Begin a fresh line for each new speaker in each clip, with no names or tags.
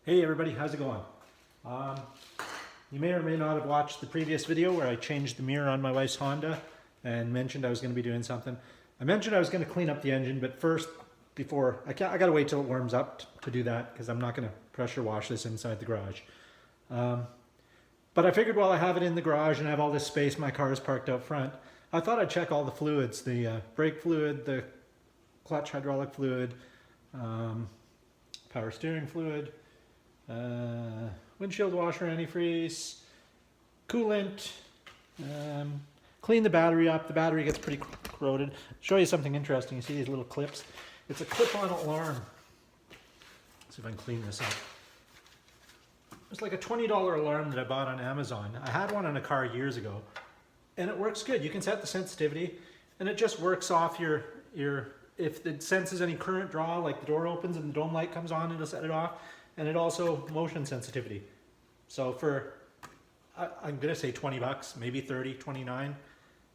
Hey everybody, how's it going? You may or may not have watched the previous video where I changed the mirror on my wife's Honda and mentioned I was going to be doing something. I mentioned I was going to clean up the engine, but first, before, I got to wait till it warms up to do that because I'm not going to pressure wash this inside the garage. But I figured while I have it in the garage and I have all this space, my car is parked out front, I thought I'd check all the fluids, the brake fluid, the clutch hydraulic fluid, power steering fluid, windshield washer antifreeze, coolant, clean the battery up. The battery gets pretty corroded. Show you something interesting. You see these little clips? It's a clip-on alarm. Let's see if I can clean this up. It's like a $20 alarm that I bought on Amazon. I had one on a car years ago, and it works good. You can set the sensitivity, and it just works off your if it senses any current draw, like the door opens and the dome light comes on, it'll set it off. And it also motion sensitivity. So for, I'm gonna say 20 bucks, maybe 30, 29,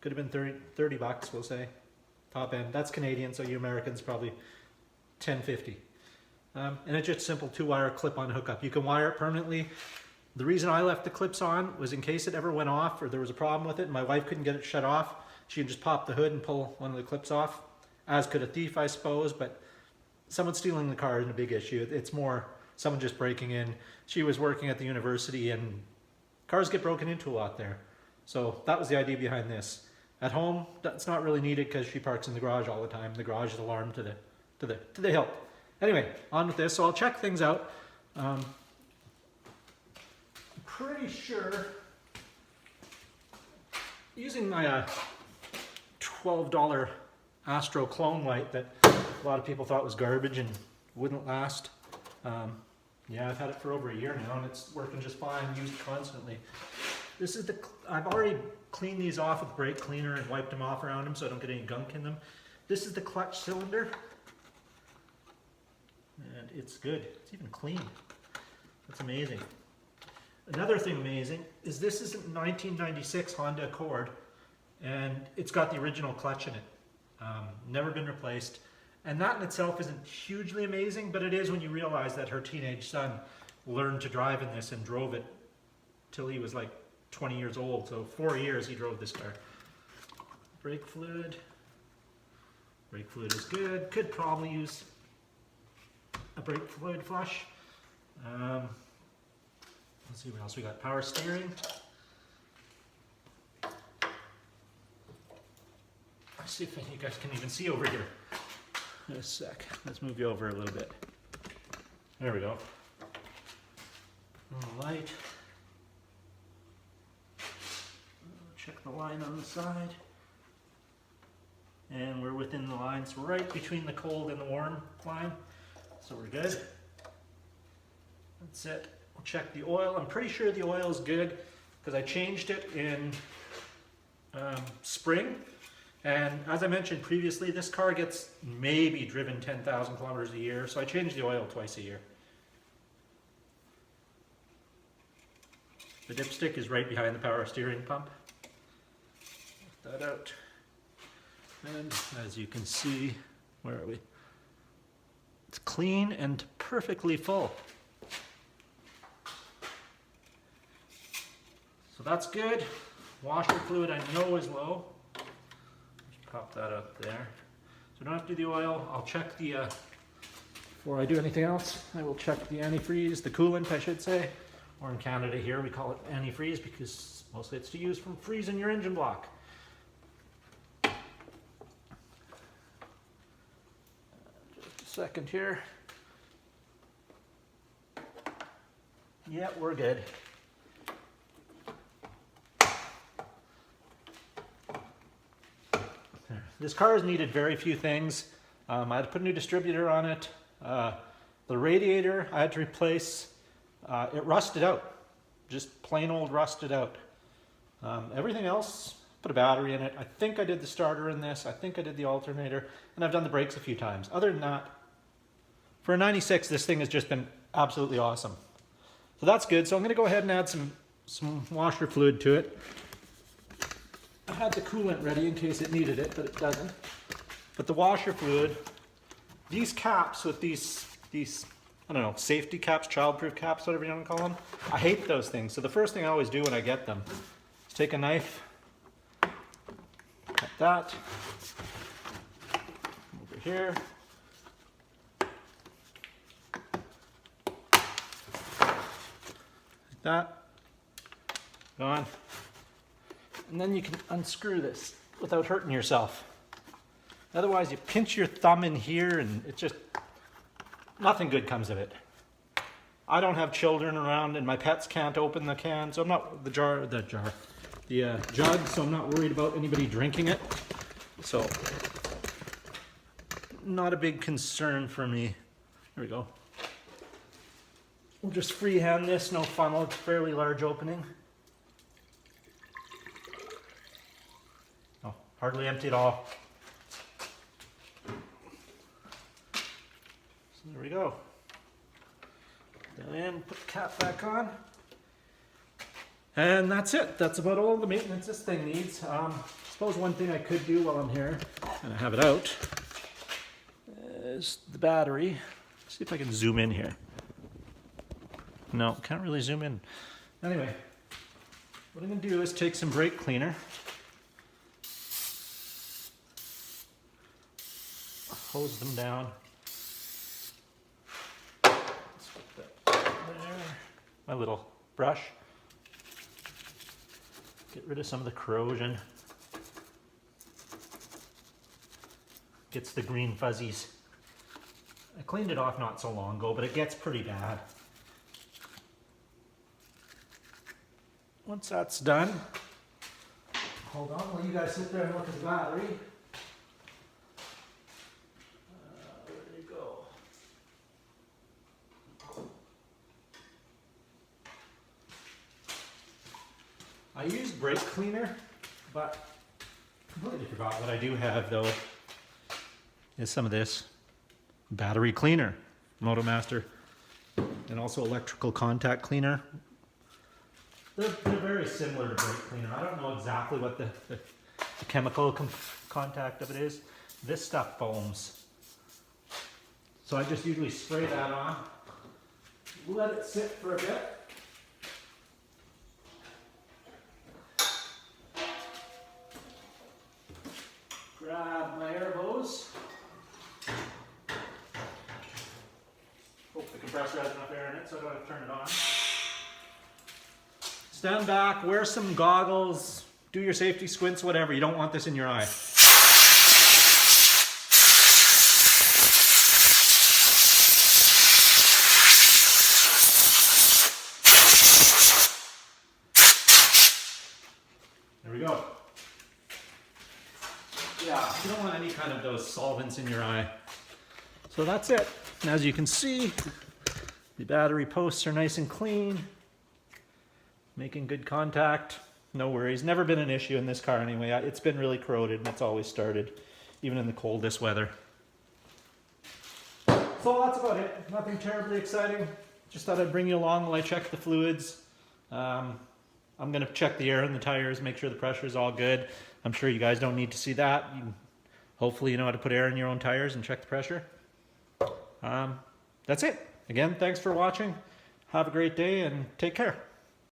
could have been 30 bucks, we'll say, top end. That's Canadian, so you Americans probably 10.50. And it's just simple 2-wire clip-on hookup. You can wire it permanently. The reason I left the clips on was in case it ever went off or there was a problem with it and my wife couldn't get it shut off, she could just pop the hood and pull one of the clips off, as could a thief, I suppose, but someone stealing the car isn't a big issue. It's more someone just breaking in. She was working at the university and cars get broken into a lot there. So that was the idea behind this. At home, that's not really needed because she parks in the garage all the time. The garage is alarmed to the hilt. Anyway, on with this. So I'll check things out. I'm pretty sure using my $12 Astro clone light that a lot of people thought was garbage and wouldn't last. Yeah, I've had it for over a year now and it's working just fine, used constantly. This is I've already cleaned these off with brake cleaner and wiped them off around them so I don't get any gunk in them. This is the clutch cylinder. And it's good, it's even clean. That's amazing. Another thing amazing is this is a 1996 Honda Accord and it's got the original clutch in it. Never been replaced. And that in itself isn't hugely amazing, but it is when you realize that her teenage son learned to drive in this and drove it till he was like 20 years old. So 4 years he drove this car. Brake fluid. Brake fluid is good. Could probably use a brake fluid flush. Let's see what else we got. Power steering. Let's see if you guys can even see over here. In a sec. Let's move you over a little bit. There we go. Light. Check the line on the side. And we're within the lines, right between the cold and the warm line. So we're good. That's it. We'll check the oil. I'm pretty sure the oil is good because I changed it in spring. And as I mentioned previously, this car gets maybe driven 10,000 kilometers a year, so I change the oil twice a year. The dipstick is right behind the power steering pump. Lift that out. And as you can see, where are we? It's clean and perfectly full. So that's good. Washer fluid I know is low. Pop that up there. So I don't have to do the oil. I'll check the, before I do anything else, I will check the antifreeze, the coolant I should say. Or in Canada here we call it antifreeze because mostly it's to use from freezing your engine block. Just a second here. Yeah, we're good. This car has needed very few things. I had to put a new distributor on it. The radiator I had to replace. It rusted out, just plain old rusted out. Everything else, put a battery in it. I think I did the starter in this. I think I did the alternator, and I've done the brakes a few times. Other than that, for a 96, this thing has just been absolutely awesome. So that's good. So I'm gonna go ahead and add some washer fluid to it. I had the coolant ready in case it needed it, but it doesn't. But the washer fluid, these caps with these I don't know, safety caps, childproof caps, whatever you want to call them. I hate those things. So the first thing I always do when I get them is take a knife, cut that, over here. Like that. Gone. And then you can unscrew this without hurting yourself. Otherwise you pinch your thumb in here and it just, nothing good comes of it. I don't have children around and my pets can't open the can, so I'm not, the jug, so I'm not worried about anybody drinking it. So, not a big concern for me. There we go. We'll just freehand this, no funnel, it's a fairly large opening. Oh, hardly empty at all. So there we go. Put that in, put the cap back on. And that's it. That's about all the maintenance this thing needs. I suppose one thing I could do while I'm here, and I have it out, is the battery. Let's see if I can zoom in here. No, can't really zoom in. Anyway, what I'm going to do is take some brake cleaner. Hose them down. Let's put that there. My little brush. Get rid of some of the corrosion. Gets the green fuzzies. I cleaned it off not so long ago, but it gets pretty bad. Once that's done, hold on while you guys sit there and look at the battery. Where did it go? I used brake cleaner, but completely forgot what I do have though. Is some of this battery cleaner, MotoMaster, and also electrical contact cleaner. They're very similar to brake cleaner. I don't know exactly what the chemical contact of it is. This stuff foams. So I just usually spray that on, let it sit for a bit. Grab my air hose. Hope the compressor has enough air in it so I don't have to turn it on. Stand back, wear some goggles, do your safety squints, whatever. You don't want this in your eye. There we go. Yeah, you don't want any kind of those solvents in your eye. So that's it. And as you can see, the battery posts are nice and clean. Making good contact, no worries. Never been an issue in this car anyway. It's been really corroded and it's always started, even in the coldest weather. So that's about it. Nothing terribly exciting. Just thought I'd bring you along while I check the fluids. I'm going to check the air in the tires, make sure the pressure is all good. I'm sure you guys don't need to see that. Hopefully you know how to put air in your own tires and check the pressure. That's it. Again, thanks for watching. Have a great day and take care.